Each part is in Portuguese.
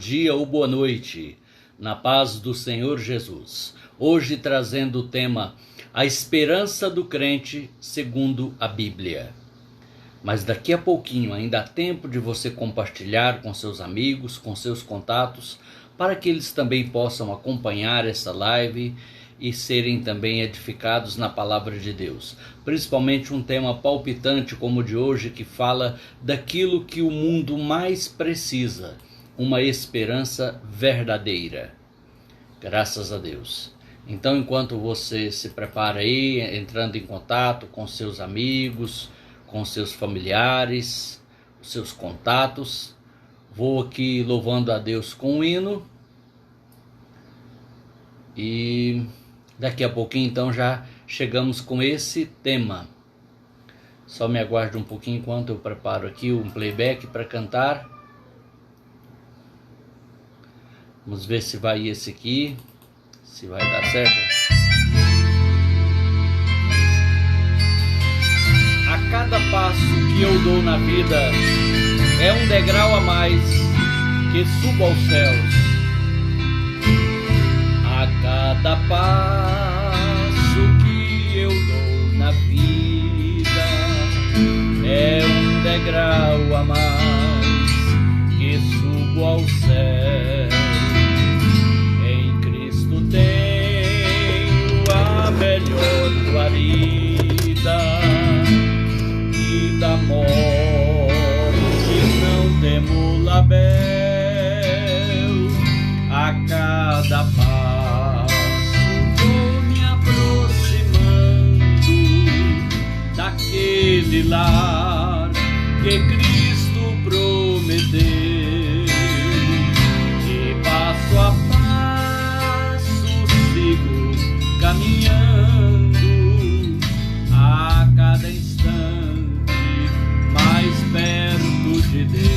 dia ou boa noite, na paz do Senhor Jesus. Hoje trazendo o tema A Esperança do Crente segundo a Bíblia. Mas daqui a pouquinho ainda há tempo de você compartilhar com seus amigos, com seus contatos, para que eles também possam acompanhar essa live e serem também edificados na palavra de Deus. Principalmente um tema palpitante como o de hoje, que fala daquilo que o mundo mais precisa, uma esperança verdadeira. Graças a Deus. Então, enquanto você se prepara aí, entrando em contato com seus amigos, com seus familiares, os seus contatos, vou aqui louvando a Deus com um hino. E daqui a pouquinho então já chegamos com esse tema. Só me aguarde um pouquinho enquanto eu preparo aqui um playback para cantar. Vamos ver se vai esse aqui, se vai dar certo. A cada passo que eu dou na vida é um degrau a mais que subo aos céus. A cada passo que eu dou na vida é um degrau a mais que subo ao céu. Em Cristo tenho a melhor guarida e da morte não temo labéu. A cada passo vou me aproximando daquele lar que Cristo prometeu, e passo a passo sigo caminhando, a cada instante mais perto de Deus.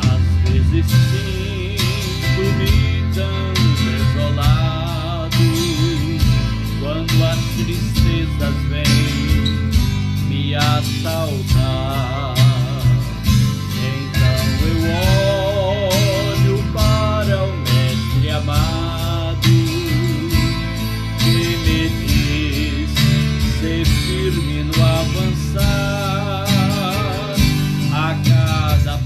Às vezes sinto-me tão desolado quando as tristezas vêm me assaltar. Então eu olho para o Mestre amado que me diz ser firme no avançar. A cada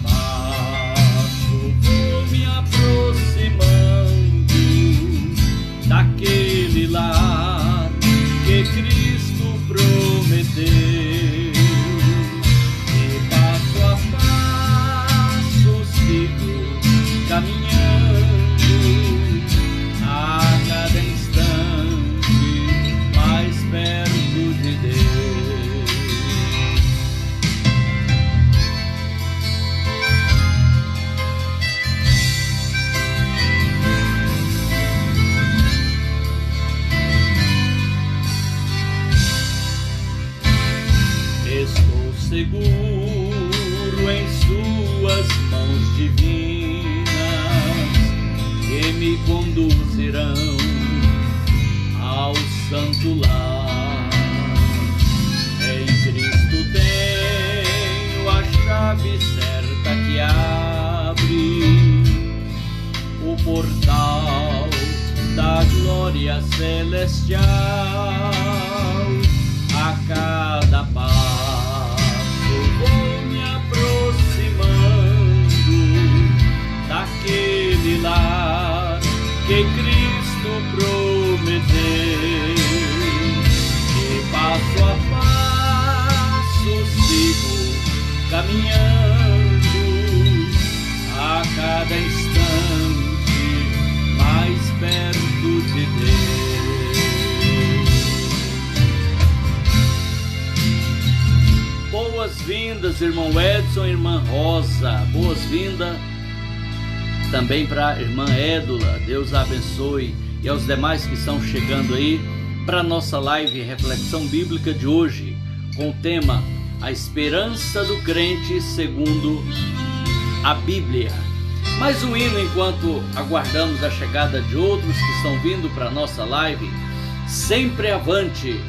daquele lar que Cristo prometeu, e passo a passo sigo caminhando, a cada instante mais perto de Deus. Estou seguro em suas mãos divinas que me conduzirão ao santo lar. Em Cristo tenho a chave certa que abre o portal da glória celestial. A cada passo vou me aproximando daquele lar que Cristo prometeu, e passo a passo sigo caminhando, a cada instante mais perto de Deus. Boas-vindas, irmão Edson e irmã Rosa. Boas-vindas também para a irmã Édula. Deus a abençoe. E aos demais que estão chegando aí para a nossa live Reflexão Bíblica de hoje, com o tema A Esperança do Crente segundo a Bíblia. Mais um hino enquanto aguardamos a chegada de outros que estão vindo para a nossa live. Sempre avante,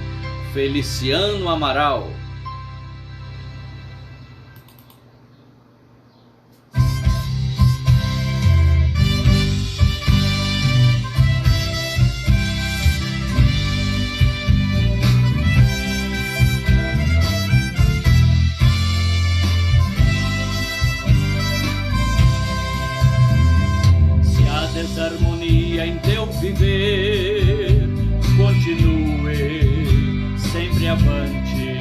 Feliciano Amaral. Desarmonia em teu viver, continue sempre avante.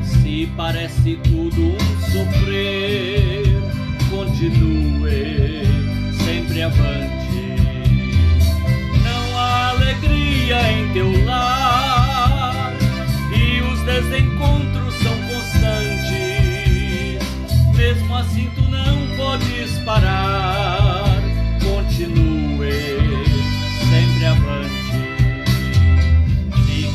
Se parece tudo um sofrer, continue sempre avante. Não há alegria em teu lar e os desencontros são constantes. Mesmo assim tu não podes parar. Continue sempre avante. Sim.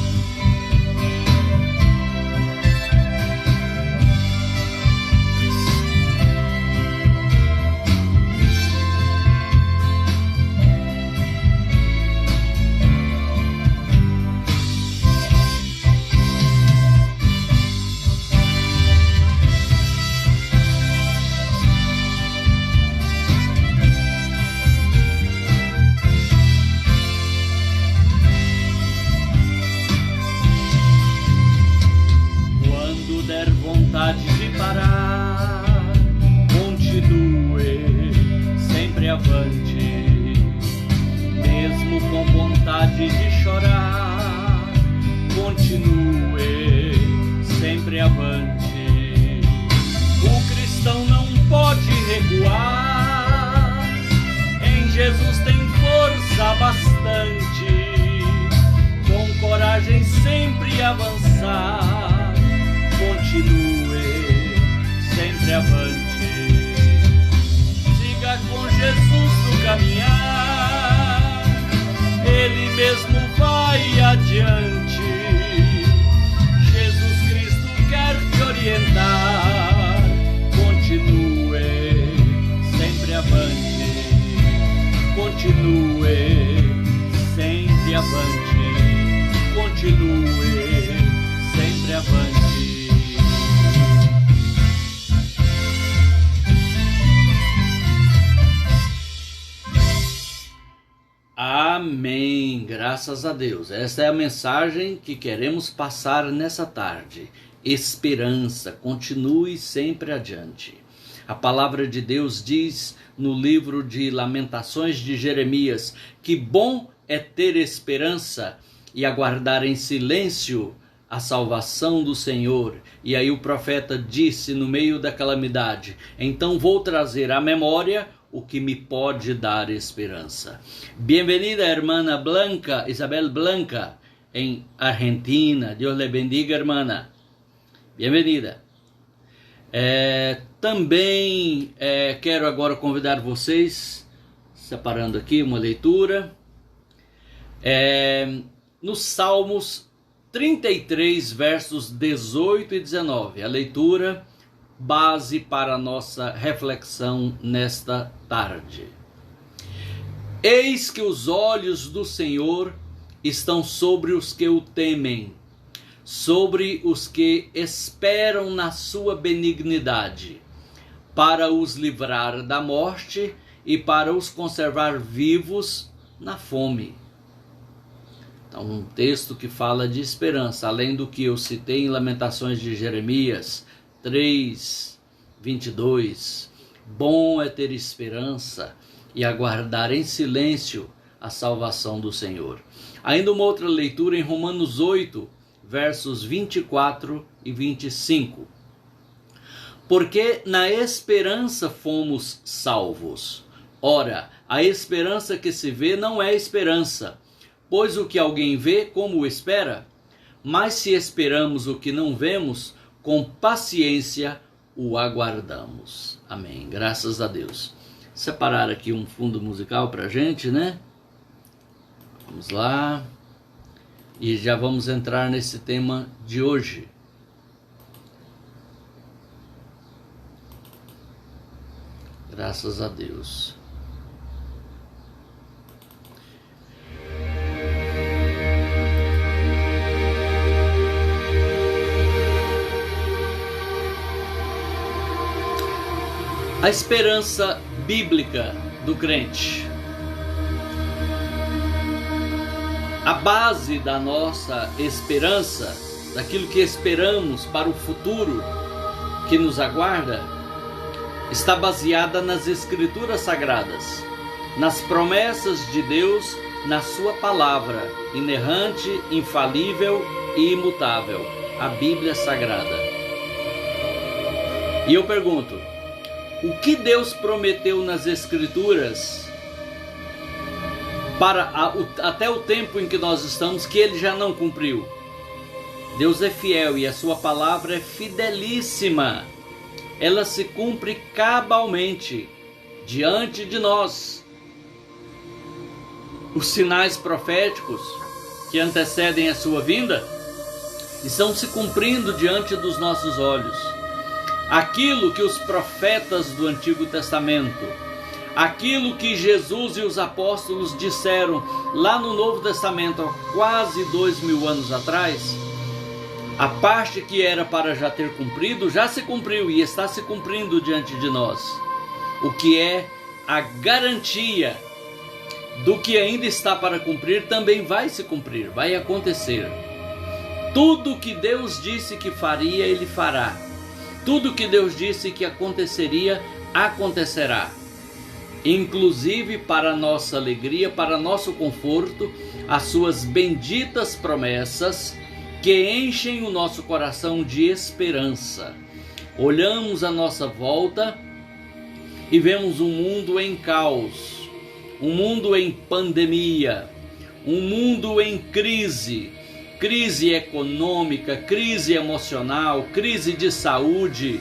Vontade de parar, continue sempre avante. Mesmo com vontade de chorar, continue sempre avante. O cristão não pode recuar, em Jesus tem força bastante. Com coragem sempre avançar, continue sempre avante. Siga com Jesus no caminhar, Ele mesmo vai adiante. Jesus Cristo quer te orientar, continue sempre avante. Continue sempre avante. Continue sempre avante. Amém, graças a Deus. Esta é a mensagem que queremos passar nessa tarde. Esperança, continue sempre adiante. A palavra de Deus diz no livro de Lamentações de Jeremias que bom é ter esperança e aguardar em silêncio a salvação do Senhor. E aí o profeta disse no meio da calamidade: então vou trazer à memória o que me pode dar esperança. Bem-vinda, hermana Blanca, Isabel Blanca, em Argentina. Deus lhe bendiga, hermana. Bem-vinda. Também quero agora convidar vocês, separando aqui uma leitura, nos Salmos 33, versos 18 e 19. A leitura base para a nossa reflexão nesta tarde. Eis que os olhos do Senhor estão sobre os que o temem, sobre os que esperam na sua benignidade, para os livrar da morte e para os conservar vivos na fome. Então, um texto que fala de esperança, além do que eu citei em Lamentações de Jeremias 3, 22. Bom é ter esperança e aguardar em silêncio a salvação do Senhor. Ainda uma outra leitura em Romanos 8, versos 24 e 25. Porque na esperança fomos salvos. Ora, a esperança que se vê não é esperança, pois o que alguém vê, como o espera? Mas se esperamos o que não vemos, com paciência o aguardamos. Amém. Graças a Deus. Separar aqui um fundo musical para a gente, né? Vamos lá. E já vamos entrar nesse tema de hoje. Graças a Deus. A esperança bíblica do crente. A base da nossa esperança, daquilo que esperamos para o futuro que nos aguarda, está baseada nas Escrituras Sagradas, nas promessas de Deus, na sua palavra, inerrante, infalível e imutável, a Bíblia Sagrada. E eu pergunto, o que Deus prometeu nas Escrituras até o tempo em que nós estamos, que Ele já não cumpriu? Deus é fiel e a sua palavra é fidelíssima. Ela se cumpre cabalmente diante de nós. Os sinais proféticos que antecedem a sua vinda estão se cumprindo diante dos nossos olhos. Aquilo que os profetas do Antigo Testamento, aquilo que Jesus e os apóstolos disseram lá no Novo Testamento há quase 2000 anos atrás, a parte que era para já ter cumprido, já se cumpriu e está se cumprindo diante de nós. O que é a garantia do que ainda está para cumprir também vai se cumprir, vai acontecer. Tudo que Deus disse que faria, Ele fará. Tudo que Deus disse que aconteceria, acontecerá. Inclusive, para nossa alegria, para nosso conforto, as suas benditas promessas que enchem o nosso coração de esperança. Olhamos à nossa volta e vemos um mundo em caos, um mundo em pandemia, um mundo em crise, crise econômica, crise emocional, crise de saúde,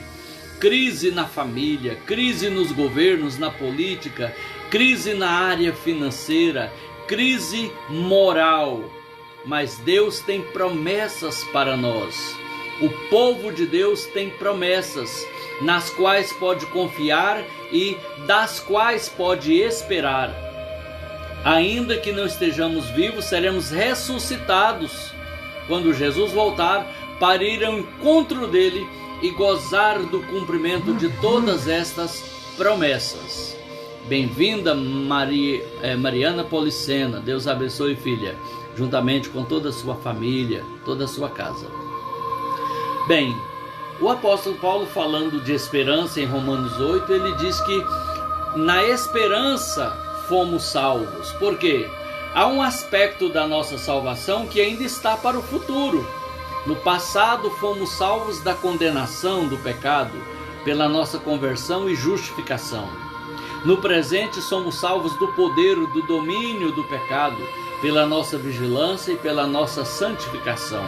crise na família, crise nos governos, na política, crise na área financeira, crise moral. Mas Deus tem promessas para nós. O povo de Deus tem promessas nas quais pode confiar e das quais pode esperar. Ainda que não estejamos vivos, seremos ressuscitados quando Jesus voltar para ir ao encontro dele e gozar do cumprimento de todas estas promessas. Bem-vinda, Mariana Policena. Deus abençoe, filha, juntamente com toda a sua família, toda a sua casa. Bem, o apóstolo Paulo, falando de esperança em Romanos 8, ele diz que na esperança fomos salvos. Por quê? Há um aspecto da nossa salvação que ainda está para o futuro. No passado fomos salvos da condenação do pecado pela nossa conversão e justificação. No presente somos salvos do poder, do domínio do pecado, pela nossa vigilância e pela nossa santificação.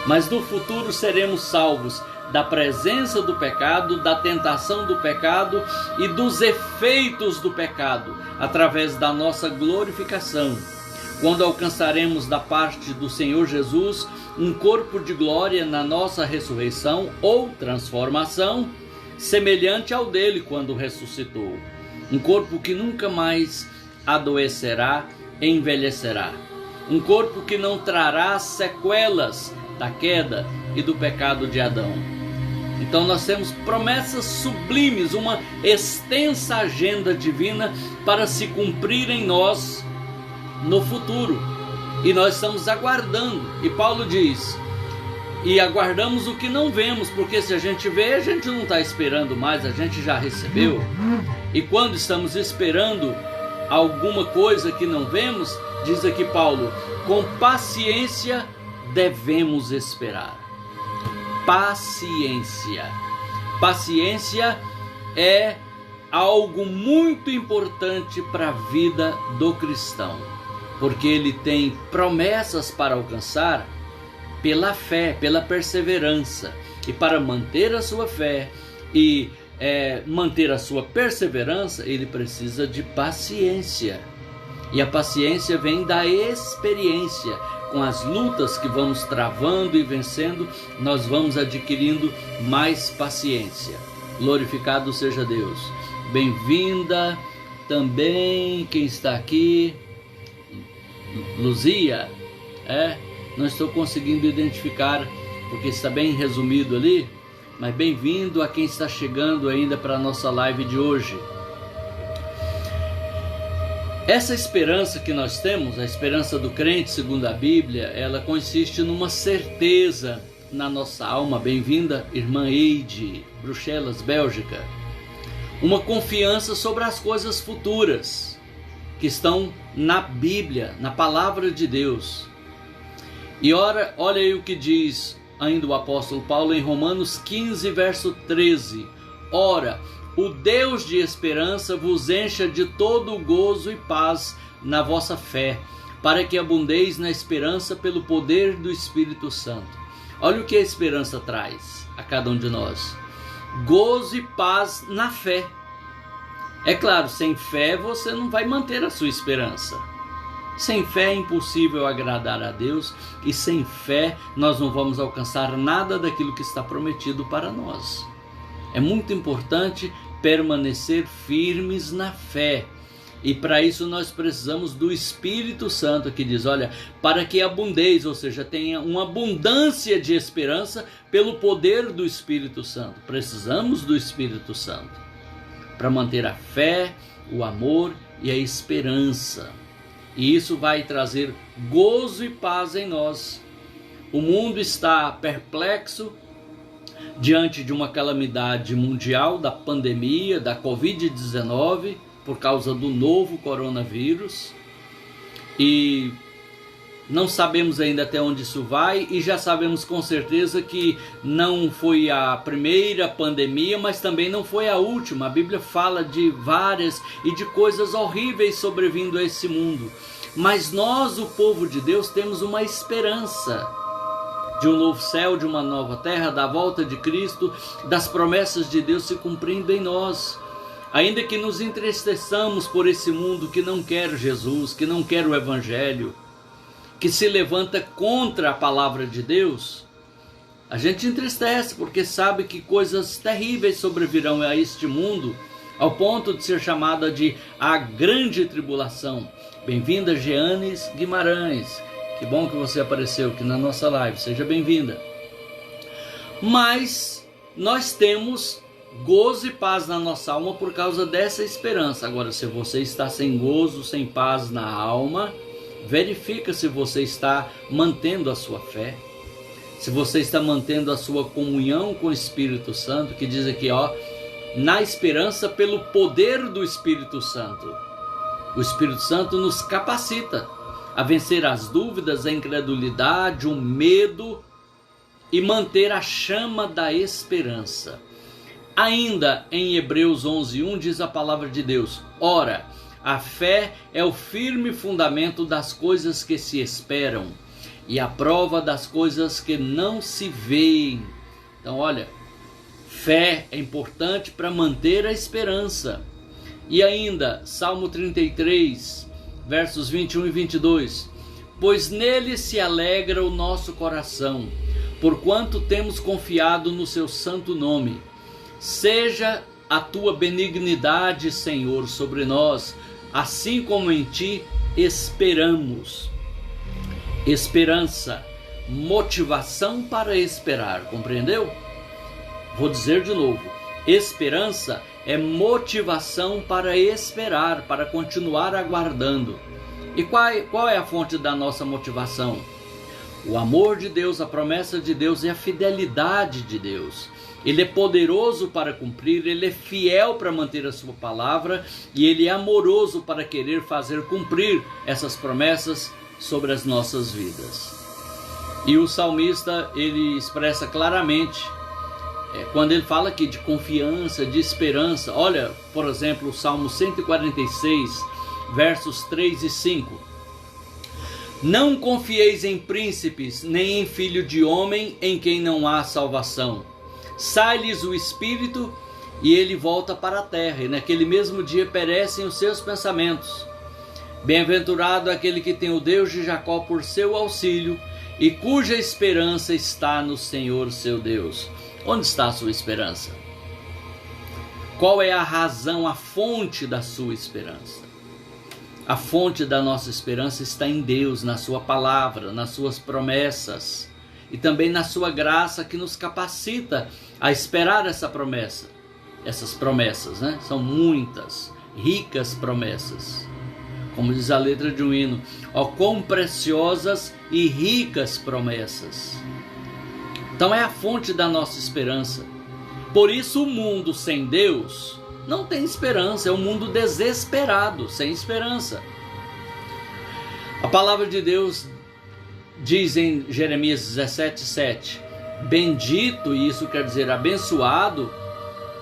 Mas no futuro seremos salvos da presença do pecado, da tentação do pecado e dos efeitos do pecado, através da nossa glorificação, quando alcançaremos da parte do Senhor Jesus um corpo de glória na nossa ressurreição ou transformação, semelhante ao dele quando ressuscitou. Um corpo que nunca mais adoecerá, envelhecerá. Um corpo que não trará sequelas da queda e do pecado de Adão. Então nós temos promessas sublimes, uma extensa agenda divina para se cumprir em nós no futuro. E nós estamos aguardando. E Paulo diz, e aguardamos o que não vemos, porque se a gente vê, a gente não está esperando mais, a gente já recebeu. E quando estamos esperando alguma coisa que não vemos, diz aqui Paulo, com paciência devemos esperar. Paciência. Paciência é algo muito importante para a vida do cristão, porque ele tem promessas para alcançar pela fé, pela perseverança. E para manter a sua fé e manter a sua perseverança, ele precisa de paciência. E a paciência vem da experiência. Com as lutas que vamos travando e vencendo, nós vamos adquirindo mais paciência. Glorificado seja Deus. Bem-vinda também quem está aqui, Luzia. Não estou conseguindo identificar, porque está bem resumido ali, mas bem-vindo a quem está chegando ainda para a nossa live de hoje. Essa esperança que nós temos, a esperança do crente segundo a Bíblia, ela consiste numa certeza na nossa alma. Bem-vinda, irmã Eide, Bruxelas, Bélgica. Uma confiança sobre as coisas futuras que estão na Bíblia, na palavra de Deus. E olha aí o que diz ainda o apóstolo Paulo em Romanos 15, verso 13. Ora, o Deus de esperança vos encha de todo o gozo e paz na vossa fé, para que abundeis na esperança pelo poder do Espírito Santo. Olha o que a esperança traz a cada um de nós. Gozo e paz na fé. É claro, sem fé você não vai manter a sua esperança. Sem fé é impossível agradar a Deus, e sem fé nós não vamos alcançar nada daquilo que está prometido para nós. É muito importante permanecer firmes na fé, e para isso nós precisamos do Espírito Santo, que diz, olha, para que abundeis, ou seja, tenha uma abundância de esperança pelo poder do Espírito Santo. Precisamos do Espírito Santo para manter a fé, o amor e a esperança. E isso vai trazer gozo e paz em nós. O mundo está perplexo diante de uma calamidade mundial, da pandemia, da Covid-19, por causa do novo coronavírus. E não sabemos ainda até onde isso vai, e já sabemos com certeza que não foi a primeira pandemia, mas também não foi a última. A Bíblia fala de várias e de coisas horríveis sobrevindo a esse mundo. Mas nós, o povo de Deus, temos uma esperança de um novo céu, de uma nova terra, da volta de Cristo, das promessas de Deus se cumprindo em nós. Ainda que nos entristeçamos por esse mundo que não quer Jesus, que não quer o Evangelho, que se levanta contra a palavra de Deus, a gente entristece porque sabe que coisas terríveis sobrevirão a este mundo, ao ponto de ser chamada de a grande tribulação. Bem-vinda, Jeanes Guimarães. Que bom que você apareceu aqui na nossa live. Seja bem-vinda. Mas nós temos gozo e paz na nossa alma por causa dessa esperança. Agora, se você está sem gozo, sem paz na alma, verifica se você está mantendo a sua fé, se você está mantendo a sua comunhão com o Espírito Santo, que diz aqui, ó, na esperança pelo poder do Espírito Santo. O Espírito Santo nos capacita a vencer as dúvidas, a incredulidade, o medo e manter a chama da esperança. Ainda em Hebreus 11:1 diz a palavra de Deus, ora, a fé é o firme fundamento das coisas que se esperam e a prova das coisas que não se veem. Então, olha, fé é importante para manter a esperança. E ainda, Salmo 33, versos 21 e 22. Pois nele se alegra o nosso coração, porquanto temos confiado no seu santo nome. Seja a tua benignidade, Senhor, sobre nós, assim como em ti esperamos. Esperança, motivação para esperar, compreendeu? Vou dizer de novo, esperança é motivação para esperar, para continuar aguardando. E qual é a fonte da nossa motivação? O amor de Deus, a promessa de Deus e a fidelidade de Deus. Ele é poderoso para cumprir, ele é fiel para manter a sua palavra e ele é amoroso para querer fazer cumprir essas promessas sobre as nossas vidas. E o salmista, ele expressa claramente, quando ele fala aqui de confiança, de esperança, olha, por exemplo, o Salmo 146, versos 3 e 5. Não confieis em príncipes, nem em filho de homem, em quem não há salvação. Sai-lhes o espírito e ele volta para a terra, e naquele mesmo dia perecem os seus pensamentos. Bem-aventurado aquele que tem o Deus de Jacó por seu auxílio e cuja esperança está no Senhor seu Deus. Onde está a sua esperança? Qual é a razão, a fonte da sua esperança? A fonte da nossa esperança está em Deus, na sua palavra, nas suas promessas. e também na sua graça que nos capacita a esperar essa promessa. Essas promessas, né? São muitas, ricas promessas. Como diz a letra de um hino, ó quão preciosas e ricas promessas. Então é a fonte da nossa esperança. Por isso o mundo sem Deus não tem esperança, é um mundo desesperado, sem esperança. A palavra de Deus diz em Jeremias 17:7, bendito, e isso quer dizer abençoado,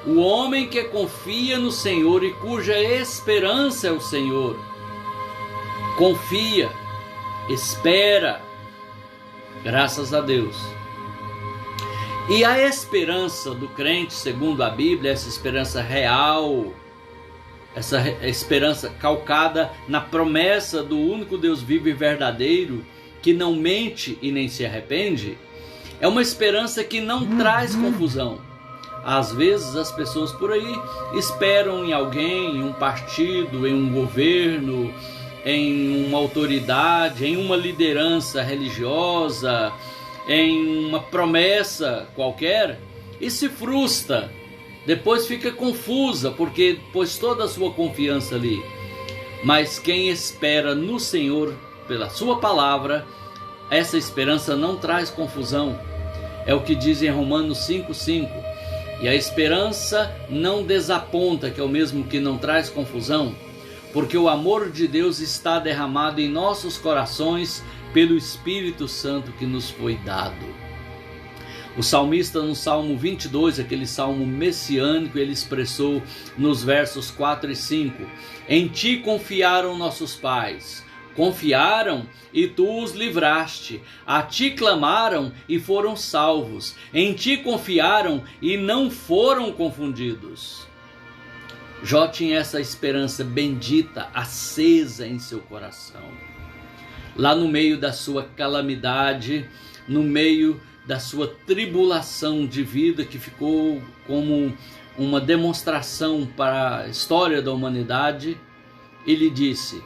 o homem que confia no Senhor e cuja esperança é o Senhor. Confia, espera, graças a Deus. E a esperança do crente, segundo a Bíblia, essa esperança real, essa esperança calcada na promessa do único Deus vivo e verdadeiro, que não mente e nem se arrepende, é uma esperança que não traz confusão. Às vezes as pessoas por aí esperam em alguém, em um partido, em um governo, em uma autoridade, em uma liderança religiosa, em uma promessa qualquer, e se frustra. Depois fica confusa, porque pôs toda a sua confiança ali. Mas quem espera no Senhor, pela sua palavra, essa esperança não traz confusão. É o que diz em Romanos 5:5. E a esperança não desaponta, que é o mesmo que não traz confusão, porque o amor de Deus está derramado em nossos corações pelo Espírito Santo que nos foi dado. O salmista no Salmo 22, aquele salmo messiânico, ele expressou nos versos 4 e 5, em ti confiaram nossos pais, confiaram e tu os livraste, a ti clamaram e foram salvos, em ti confiaram e não foram confundidos. Jó tinha essa esperança bendita, acesa em seu coração. Lá no meio da sua calamidade, no meio da sua tribulação de vida, que ficou como uma demonstração para a história da humanidade, ele disse,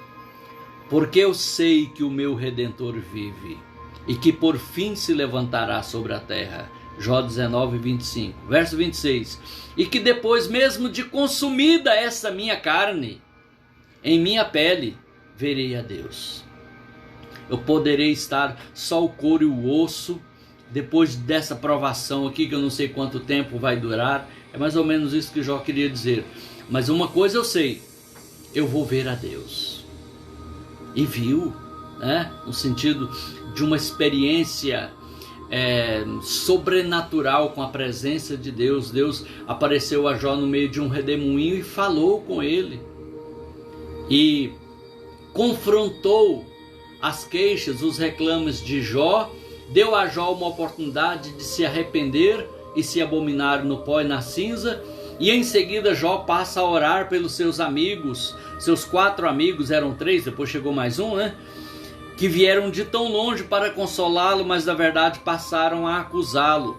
porque eu sei que o meu Redentor vive e que por fim se levantará sobre a terra. Jó 19:25. Verso 26. E que depois mesmo de consumida essa minha carne, em minha pele verei a Deus. Eu poderei estar só o couro e o osso, depois dessa provação aqui, que eu não sei quanto tempo vai durar. É mais ou menos isso que Jó queria dizer. Mas uma coisa eu sei, eu vou ver a Deus. E viu, né? No sentido de uma experiência sobrenatural com a presença de Deus. Deus apareceu a Jó no meio de um redemoinho e falou com ele. E confrontou as queixas, os reclames de Jó, deu a Jó uma oportunidade de se arrepender e se abominar no pó e na cinza, e em seguida Jó passa a orar pelos seus amigos, seus 4 amigos, eram 3, depois chegou mais um, né? Que vieram de tão longe para consolá-lo, mas na verdade passaram a acusá-lo,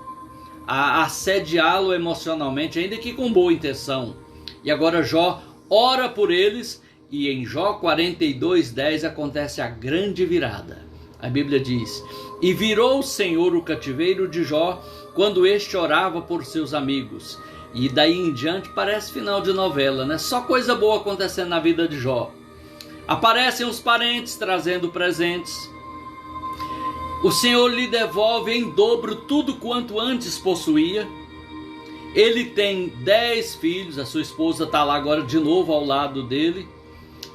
a assediá-lo emocionalmente, ainda que com boa intenção. E agora Jó ora por eles, e em Jó 42:10 acontece a grande virada. A Bíblia diz, e virou o Senhor o cativeiro de Jó, quando este orava por seus amigos. E daí em diante parece final de novela, né? Só coisa boa acontecendo na vida de Jó. Aparecem os parentes trazendo presentes. O Senhor lhe devolve em dobro tudo quanto antes possuía. Ele tem 10 filhos, a sua esposa está lá agora de novo ao lado dele.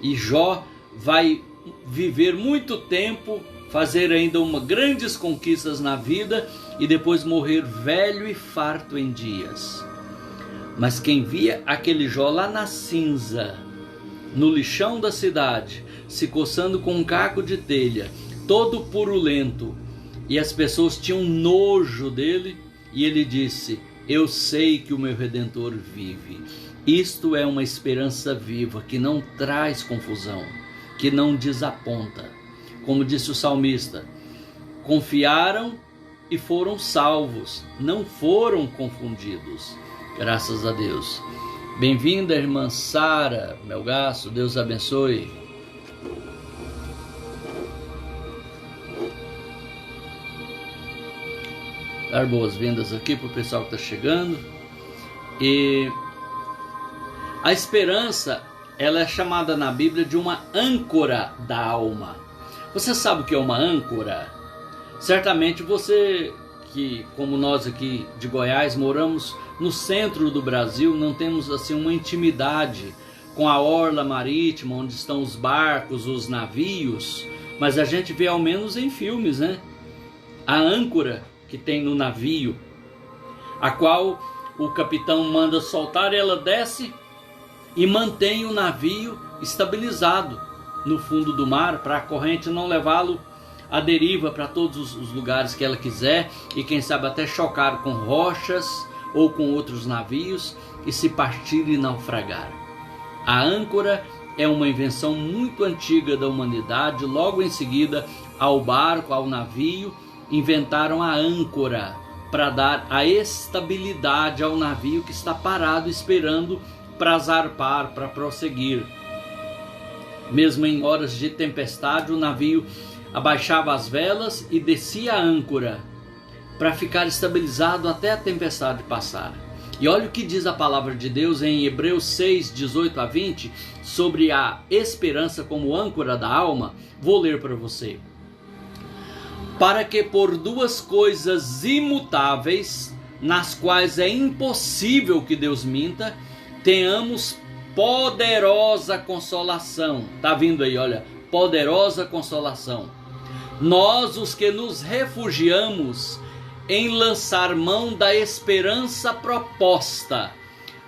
E Jó vai viver muito tempo, fazer ainda grandes conquistas na vida e depois morrer velho e farto em dias. Mas quem via aquele Jó lá na cinza, no lixão da cidade, se coçando com um caco de telha, todo purulento, e as pessoas tinham nojo dele, e ele disse, eu sei que o meu Redentor vive. Isto é uma esperança viva, que não traz confusão, que não desaponta. Como disse o salmista, confiaram e foram salvos, não foram confundidos. Graças a Deus. Bem-vinda, irmã Sara Melgaço, Deus abençoe. dar boas-vindas aqui para o pessoal que está chegando. E a esperança, ela é chamada na Bíblia de uma âncora da alma. Você sabe o que é uma âncora? Certamente você, que como nós aqui de Goiás moramos no centro do Brasil, não temos assim uma intimidade com a orla marítima, onde estão os barcos, os navios, mas a gente vê ao menos em filmes, né? A âncora que tem no navio, a qual o capitão manda soltar, e ela desce e mantém o navio estabilizado no fundo do mar, para a corrente não levá-lo à deriva para todos os lugares que ela quiser, e quem sabe até chocar com rochas ou com outros navios e se partir e naufragar. A âncora é uma invenção muito antiga da humanidade. Logo em seguida ao barco, ao navio, inventaram a âncora para dar a estabilidade ao navio que está parado esperando para zarpar, para prosseguir. Mesmo em horas de tempestade, o navio abaixava as velas e descia a âncora para ficar estabilizado até a tempestade passar. E olha o que diz a palavra de Deus em Hebreus 6, 18 a 20, sobre a esperança como âncora da alma. Vou ler para você. Para que por duas coisas imutáveis, nas quais é impossível que Deus minta, tenhamos poderosa consolação. Tá vindo aí, olha, poderosa consolação. Nós, os que nos refugiamos em lançar mão da esperança proposta,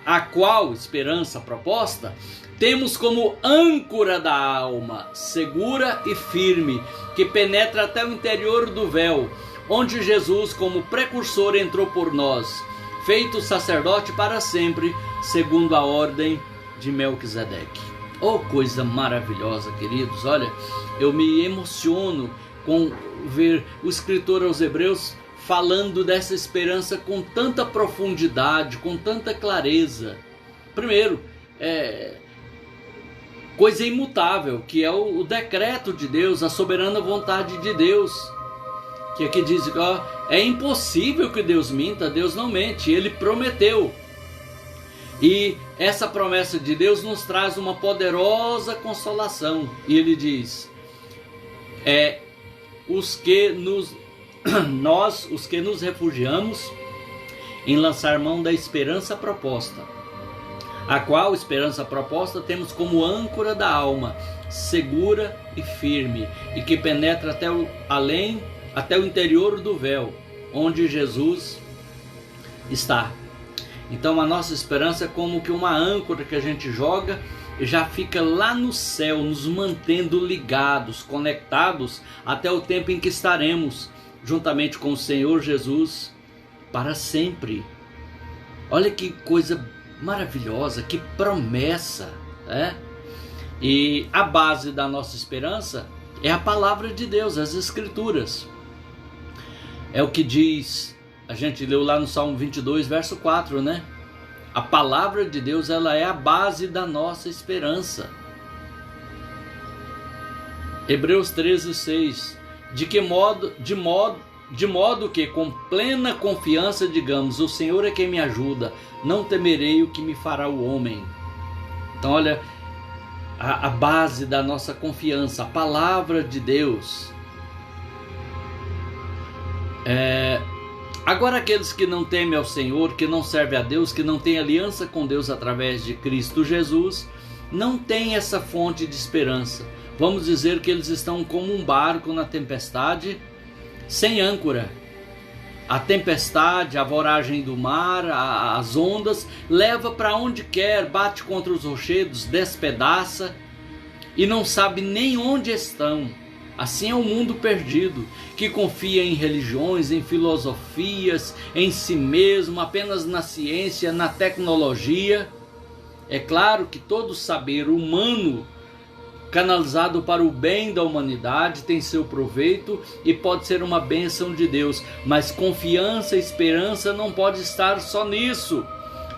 a qual esperança proposta temos como âncora da alma, segura e firme, que penetra até o interior do véu, onde Jesus, como precursor, entrou por nós, feito sacerdote para sempre, segundo a ordem de Melquisedeque. Oh, coisa maravilhosa, queridos. Olha, eu me emociono com ver o escritor aos Hebreus falando dessa esperança com tanta profundidade, com tanta clareza. Primeiro, coisa imutável, que é o decreto de Deus, a soberana vontade de Deus, que aqui diz, é impossível que Deus minta. Deus não mente, Ele prometeu. E essa promessa de Deus nos traz uma poderosa consolação. E Ele diz, nós, os que nos refugiamos em lançar mão da esperança proposta, a qual esperança proposta temos como âncora da alma, segura e firme, e que penetra até o interior do véu, onde Jesus está. Então a nossa esperança é como que uma âncora que a gente joga e já fica lá no céu, nos mantendo ligados, conectados, até o tempo em que estaremos juntamente com o Senhor Jesus para sempre. Olha que coisa maravilhosa, que promessa, né? E a base da nossa esperança é a palavra de Deus, as Escrituras. É o que diz, a gente leu lá no Salmo 22, verso 4, né? A palavra de Deus, ela é a base da nossa esperança. Hebreus 13, 6. De modo que com plena confiança digamos, o Senhor é quem me ajuda, não temerei o que me fará o homem. Então olha, a base da nossa confiança, a palavra de Deus. Agora aqueles que não temem ao Senhor, que não servem a Deus, que não têm aliança com Deus através de Cristo Jesus, não têm essa fonte de esperança. Vamos dizer que eles estão como um barco na tempestade, sem âncora. A tempestade, a voragem do mar, as ondas, leva para onde quer, bate contra os rochedos, despedaça e não sabe nem onde estão. Assim é o mundo perdido, que confia em religiões, em filosofias, em si mesmo, apenas na ciência, na tecnologia. É claro que todo saber humano canalizado para o bem da humanidade tem seu proveito e pode ser uma bênção de Deus, mas confiança e esperança não pode estar só nisso.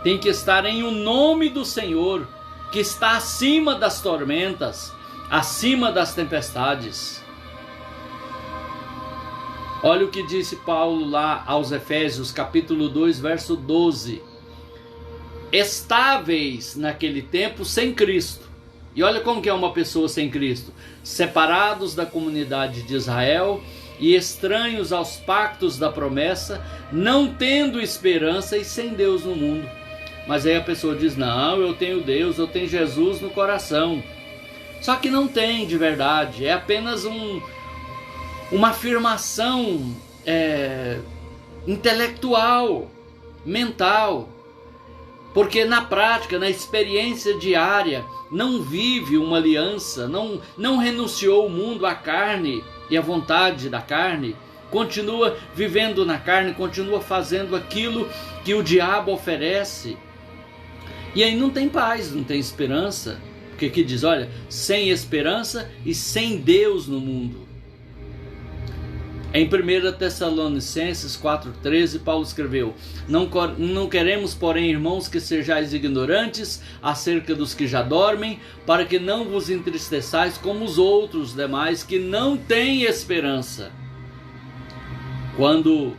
Tem que estar em o nome do Senhor, que está acima das tormentas, acima das tempestades. Olha o que disse Paulo lá aos Efésios, capítulo 2, verso 12. Estáveis naquele tempo sem Cristo. E olha como que é uma pessoa sem Cristo. Separados da comunidade de Israel e estranhos aos pactos da promessa, não tendo esperança e sem Deus no mundo. Mas aí a pessoa diz, não, eu tenho Deus, eu tenho Jesus no coração. Só que não tem de verdade, é apenas uma afirmação intelectual, mental. Porque na prática, na experiência diária, não vive uma aliança, não renunciou o mundo à carne e à vontade da carne, continua vivendo na carne, continua fazendo aquilo que o diabo oferece. E aí não tem paz, não tem esperança. Porque aqui diz, olha, sem esperança e sem Deus no mundo. Em 1 Tessalonicenses 4,13, Paulo escreveu, não queremos, porém, irmãos, que sejais ignorantes acerca dos que já dormem, para que não vos entristeçais como os outros demais que não têm esperança. Quando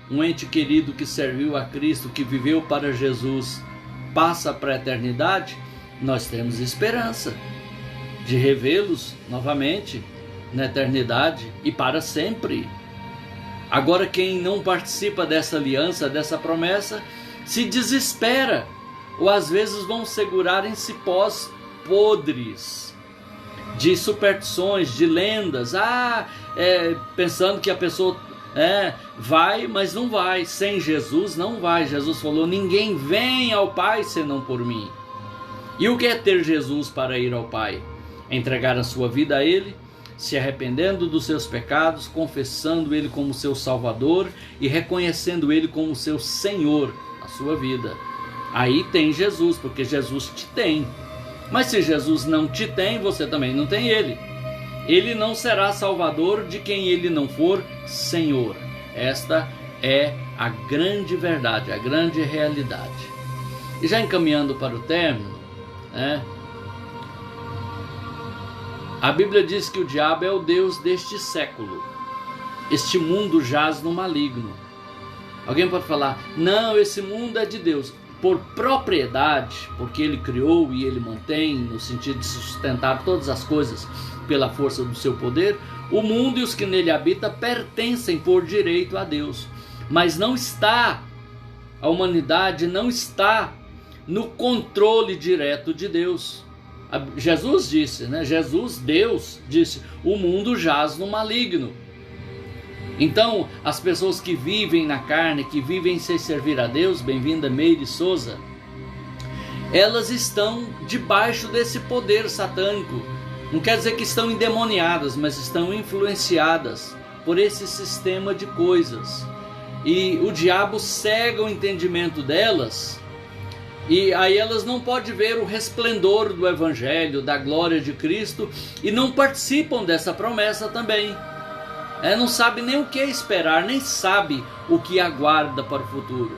um ente querido que serviu a Cristo, que viveu para Jesus, passa para a eternidade, nós temos esperança de revê-los novamente na eternidade e para sempre. Agora, quem não participa dessa aliança, dessa promessa, se desespera, ou às vezes vão segurar em cipós podres de superstições, de lendas, pensando que a pessoa vai, mas não vai. Sem Jesus não vai. Jesus falou, ninguém vem ao Pai senão por mim. E o que é ter Jesus para ir ao Pai? Entregar a sua vida a Ele, se arrependendo dos seus pecados, confessando Ele como seu Salvador e reconhecendo Ele como seu Senhor na sua vida. Aí tem Jesus, porque Jesus te tem. Mas se Jesus não te tem, você também não tem Ele. Ele não será Salvador de quem Ele não for Senhor. Esta é a grande verdade, a grande realidade. E já encaminhando para o término, a Bíblia diz que o diabo é o Deus deste século. Este mundo jaz no maligno. Alguém pode falar, não, esse mundo é de Deus. Por propriedade, porque Ele criou e Ele mantém, no sentido de sustentar todas as coisas pela força do seu poder, o mundo e os que nele habitam pertencem por direito a Deus. Mas não está, a humanidade não está no controle direto de Deus. Jesus disse, Jesus, Deus, disse, o mundo jaz no maligno. Então, as pessoas que vivem na carne, que vivem sem servir a Deus, bem-vinda Meire Souza, elas estão debaixo desse poder satânico. Não quer dizer que estão endemoniadas, mas estão influenciadas por esse sistema de coisas. E o diabo cega o entendimento delas, e aí elas não podem ver o resplendor do Evangelho, da glória de Cristo, e não participam dessa promessa também. Não sabe nem o que esperar, nem sabe o que aguarda para o futuro.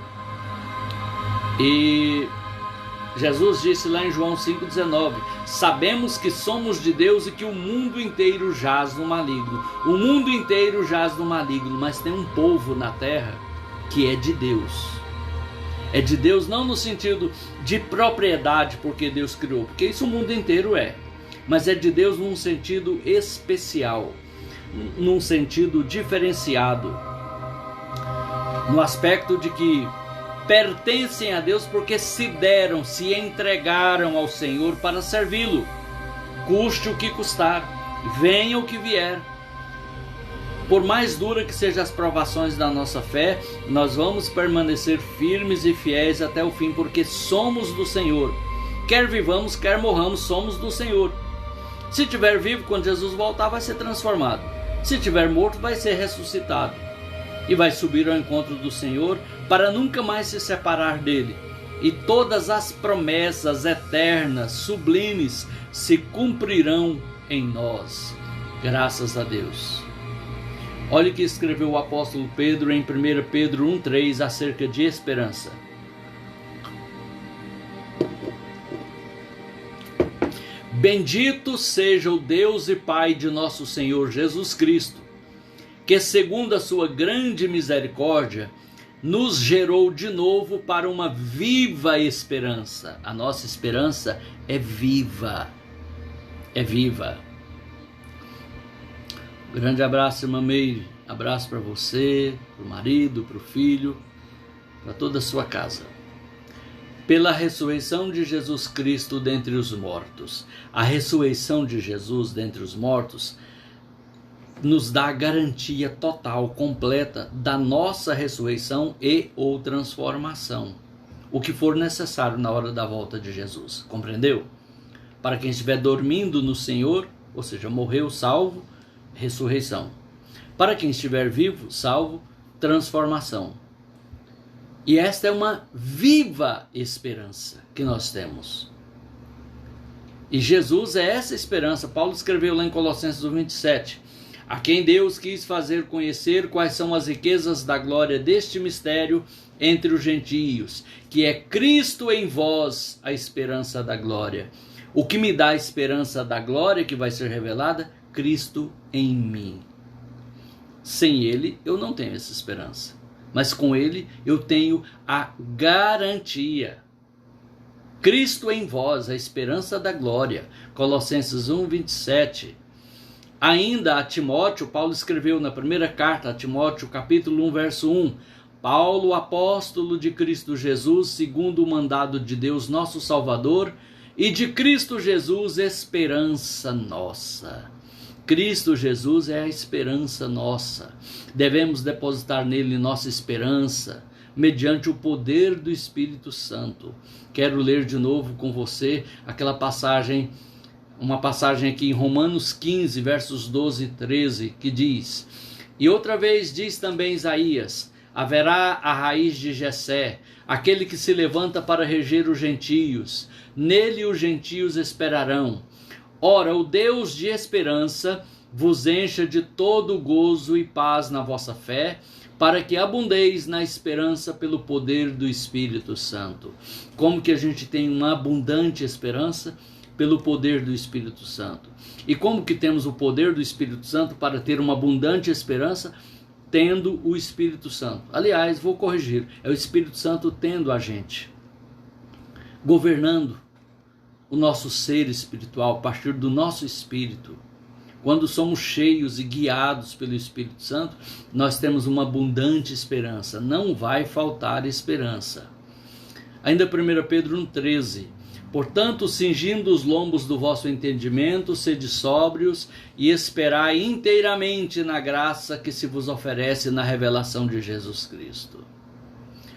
E Jesus disse lá em João 5,19, sabemos que somos de Deus e que o mundo inteiro jaz no maligno. O mundo inteiro jaz no maligno, mas tem um povo na terra que é de Deus. É de Deus não no sentido de propriedade, porque Deus criou, porque isso o mundo inteiro é. Mas é de Deus num sentido especial, num sentido diferenciado, no aspecto de que pertencem a Deus porque se deram, se entregaram ao Senhor para servi-lo, custe o que custar, venha o que vier. Por mais dura que sejam as provações da nossa fé, nós vamos permanecer firmes e fiéis até o fim, porque somos do Senhor. Quer vivamos, quer morramos, somos do Senhor. Se estiver vivo, quando Jesus voltar, vai ser transformado. Se estiver morto, vai ser ressuscitado. E vai subir ao encontro do Senhor para nunca mais se separar dele. E todas as promessas eternas, sublimes, se cumprirão em nós. Graças a Deus. Olha o que escreveu o apóstolo Pedro em 1 Pedro 1,3 acerca de esperança. Bendito seja o Deus e Pai de nosso Senhor Jesus Cristo, que segundo a sua grande misericórdia, nos gerou de novo para uma viva esperança. A nossa esperança é viva. É viva. Grande abraço, irmã Meire. Abraço para você, para o marido, para o filho, para toda a sua casa. Pela ressurreição de Jesus Cristo dentre os mortos. A ressurreição de Jesus dentre os mortos nos dá a garantia total, completa da nossa ressurreição e ou transformação. O que for necessário na hora da volta de Jesus. Compreendeu? Para quem estiver dormindo no Senhor, ou seja, morreu, salvo, ressurreição. Para quem estiver vivo, salvo, transformação. E esta é uma viva esperança que nós temos. E Jesus é essa esperança. Paulo escreveu lá em Colossenses 1:27. A quem Deus quis fazer conhecer quais são as riquezas da glória deste mistério entre os gentios, que é Cristo em vós, a esperança da glória. O que me dá a esperança da glória que vai ser revelada? Cristo em mim. Sem Ele, eu não tenho essa esperança. Mas com Ele, eu tenho a garantia. Cristo em vós, a esperança da glória. Colossenses 1:27. Ainda a Timóteo, Paulo escreveu na primeira carta a Timóteo, capítulo 1, verso 1. Paulo, apóstolo de Cristo Jesus, segundo o mandado de Deus, nosso Salvador, e de Cristo Jesus, esperança nossa. Cristo Jesus é a esperança nossa. Devemos depositar nele nossa esperança, mediante o poder do Espírito Santo. Quero ler de novo com você aquela passagem, uma passagem aqui em Romanos 15, versos 12 e 13, que diz: E outra vez diz também Isaías, haverá a raiz de Jessé, aquele que se levanta para reger os gentios. Nele os gentios esperarão. Ora, o Deus de esperança vos encha de todo gozo e paz na vossa fé, para que abundeis na esperança pelo poder do Espírito Santo. Como que a gente tem uma abundante esperança? Pelo poder do Espírito Santo. E como que temos o poder do Espírito Santo para ter uma abundante esperança? Tendo o Espírito Santo. Aliás, vou corrigir, é o Espírito Santo tendo a gente, governando o nosso ser espiritual a partir do nosso espírito. Quando somos cheios e guiados pelo Espírito Santo, nós temos uma abundante esperança. Não vai faltar esperança. Ainda 1 Pedro 1,13. Portanto, cingindo os lombos do vosso entendimento, sede sóbrios e esperai inteiramente na graça que se vos oferece na revelação de Jesus Cristo.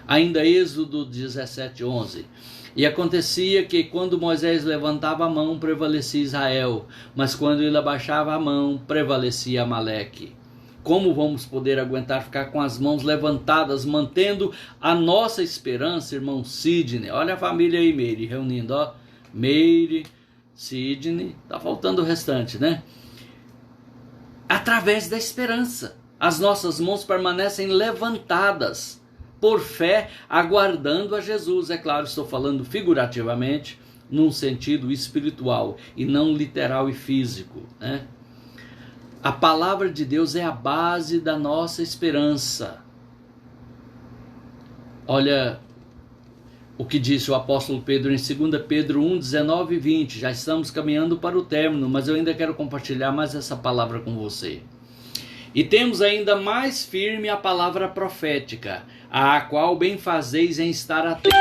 Ainda Êxodo 17:11. E acontecia que quando Moisés levantava a mão, prevalecia Israel, mas quando ele abaixava a mão, prevalecia Amaleque. Como vamos poder aguentar ficar com as mãos levantadas, mantendo a nossa esperança, irmão Sidney? Olha a família aí, Meire, reunindo, ó. Meire, Sidney, tá faltando o restante, né? Através da esperança. As nossas mãos permanecem levantadas, por fé, aguardando a Jesus. É claro, estou falando figurativamente, num sentido espiritual, e não literal e físico, né? A palavra de Deus é a base da nossa esperança. Olha o que disse o apóstolo Pedro em 2 Pedro 1, 19 e 20. Já estamos caminhando para o término, mas eu ainda quero compartilhar mais essa palavra com você. E temos ainda mais firme a palavra profética, a qual bem fazeis em estar atentos,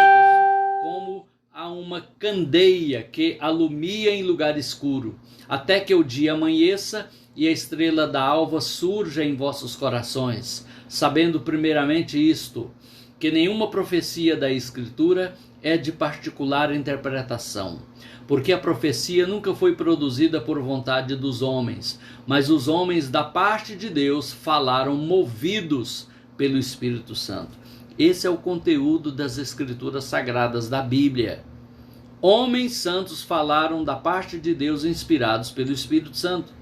como a uma candeia que alumia em lugar escuro, até que o dia amanheça e a estrela da alva surja em vossos corações, sabendo primeiramente isto, que nenhuma profecia da Escritura é de particular interpretação, porque a profecia nunca foi produzida por vontade dos homens, mas os homens da parte de Deus falaram movidos pelo Espírito Santo. Esse é o conteúdo das Escrituras Sagradas da Bíblia. Homens santos falaram da parte de Deus inspirados pelo Espírito Santo.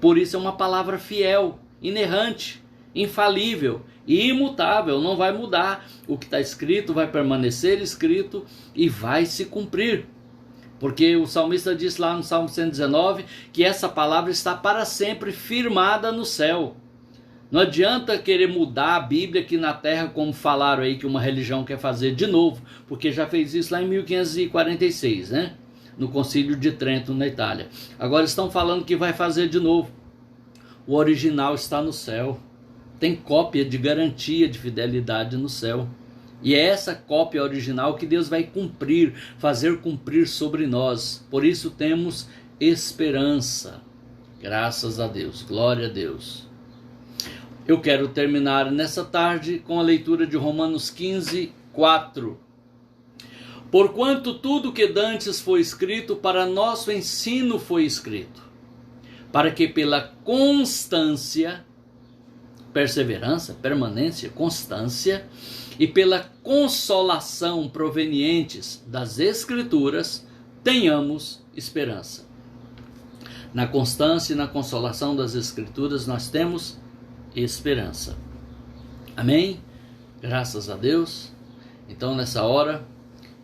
Por isso é uma palavra fiel, inerrante, infalível e imutável. Não vai mudar. O que está escrito vai permanecer escrito e vai se cumprir. Porque o salmista diz lá no Salmo 119 que essa palavra está para sempre firmada no céu. Não adianta querer mudar a Bíblia aqui na Terra, como falaram aí que uma religião quer fazer de novo, porque já fez isso lá em 1546, né? No Concílio de Trento, na Itália. Agora estão falando que vai fazer de novo. O original está no céu. Tem cópia de garantia de fidelidade no céu. E é essa cópia original que Deus vai cumprir, fazer cumprir sobre nós. Por isso temos esperança. Graças a Deus, glória a Deus. Eu quero terminar nessa tarde com a leitura de Romanos 15, 4. Porquanto tudo que dantes foi escrito, para nosso ensino foi escrito, para que pela constância, perseverança, permanência, constância, e pela consolação provenientes das Escrituras, tenhamos esperança. Na constância e na consolação das Escrituras nós temos esperança. Amém? Graças a Deus. Então nessa hora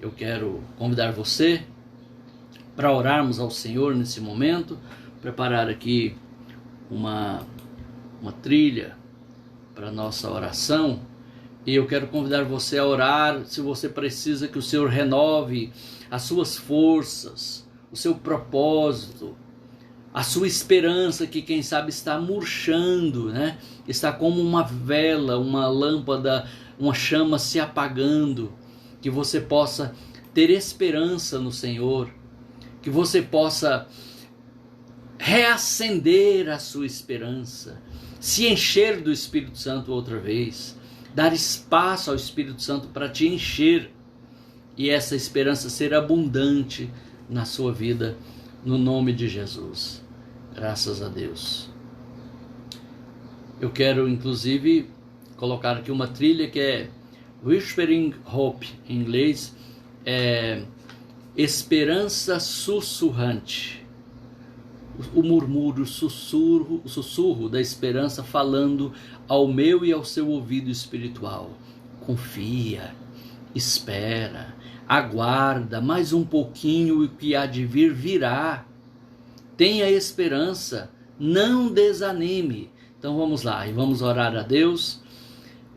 eu quero convidar você para orarmos ao Senhor nesse momento, preparar aqui uma trilha para a nossa oração. E eu quero convidar você a orar, se você precisa que o Senhor renove as suas forças, o seu propósito, a sua esperança, que quem sabe está murchando, né? Está como uma vela, uma lâmpada, uma chama se apagando. Que você possa ter esperança no Senhor, que você possa reacender a sua esperança, se encher do Espírito Santo outra vez, dar espaço ao Espírito Santo para te encher e essa esperança ser abundante na sua vida, no nome de Jesus. Graças a Deus. Eu quero inclusive colocar aqui uma trilha que é Whispering Hope, em inglês, é esperança sussurrante. O murmúrio, o sussurro da esperança falando ao meu e ao seu ouvido espiritual. Confia, espera, aguarda, mais um pouquinho e o que há de vir virá. Tenha esperança, não desanime. Então vamos lá e vamos orar a Deus.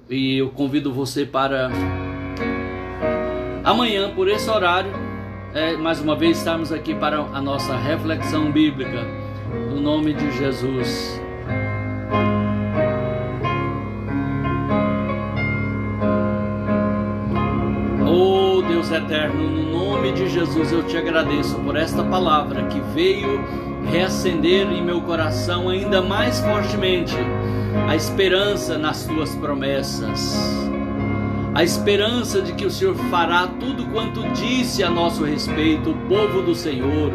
E eu convido você para amanhã, por esse horário, mais uma vez estarmos aqui para a nossa reflexão bíblica, no nome de Jesus. Oh Deus eterno, no nome de Jesus eu te agradeço por esta palavra que veio reacender em meu coração ainda mais fortemente a esperança nas tuas promessas, a esperança de que o Senhor fará tudo quanto disse a nosso respeito, o povo do Senhor.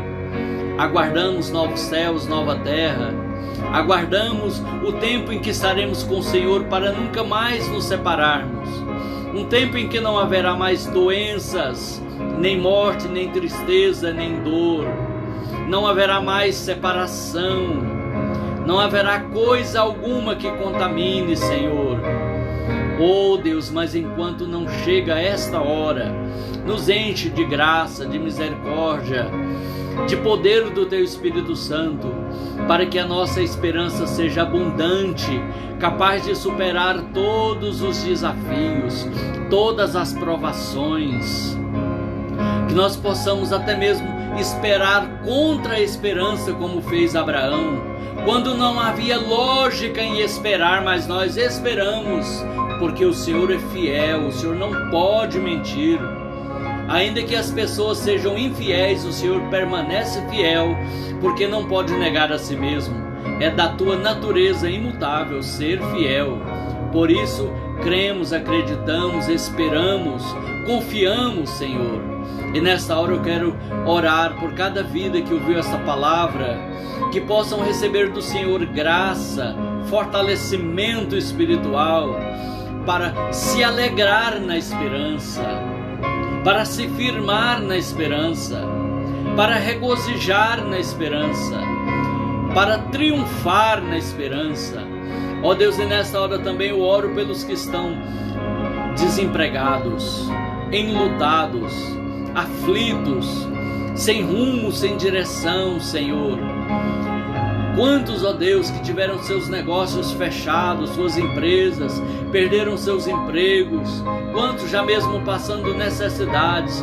Aguardamos novos céus, nova terra, aguardamos o tempo em que estaremos com o Senhor para nunca mais nos separarmos, um tempo em que não haverá mais doenças, nem morte, nem tristeza, nem dor, não haverá mais separação, não haverá coisa alguma que contamine, Senhor. Oh Deus, mas enquanto não chega esta hora, nos enche de graça, de misericórdia, de poder do Teu Espírito Santo, para que a nossa esperança seja abundante, capaz de superar todos os desafios, todas as provações, que nós possamos até mesmo esperar contra a esperança, como fez Abraão, quando não havia lógica em esperar, mas nós esperamos, porque o Senhor é fiel, o Senhor não pode mentir. Ainda que as pessoas sejam infiéis, o Senhor permanece fiel, porque não pode negar a si mesmo. É da tua natureza imutável ser fiel. Por isso, cremos, acreditamos, esperamos, confiamos, Senhor. E nesta hora eu quero orar por cada vida que ouviu essa palavra, que possam receber do Senhor graça, fortalecimento espiritual, para se alegrar na esperança, para se firmar na esperança, para regozijar na esperança, para triunfar na esperança. Ó Deus, e nesta hora também eu oro pelos que estão desempregados, enlutados, aflitos, sem rumo, sem direção, Senhor. Quantos, ó Deus, que tiveram seus negócios fechados, suas empresas, perderam seus empregos, quantos já mesmo passando necessidades.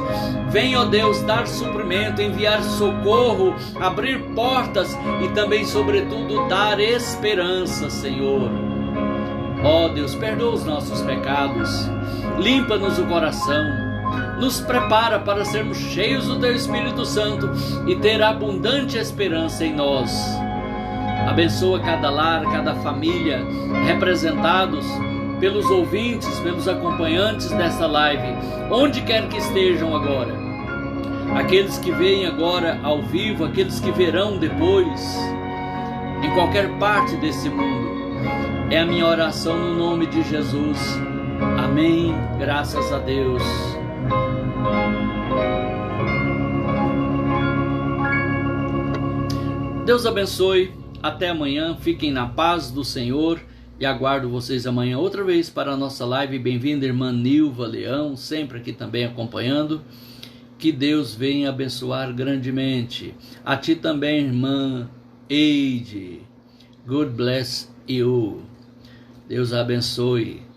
Vem, ó Deus, dar suprimento, enviar socorro, abrir portas e também, sobretudo, dar esperança, Senhor. Ó Deus, perdoa os nossos pecados, limpa-nos o coração, nos prepara para sermos cheios do Teu Espírito Santo e ter abundante esperança em nós. Abençoa cada lar, cada família, representados pelos ouvintes, pelos acompanhantes dessa live, onde quer que estejam agora. Aqueles que veem agora ao vivo, aqueles que verão depois, em qualquer parte desse mundo. É a minha oração no nome de Jesus. Amém. Graças a Deus. Deus abençoe. Até amanhã. Fiquem na paz do Senhor. E aguardo vocês amanhã outra vez para a nossa live. Bem-vinda, irmã Nilva Leão, sempre aqui também acompanhando. Que Deus venha abençoar grandemente. A ti também, irmã Eide. God bless you. Deus abençoe.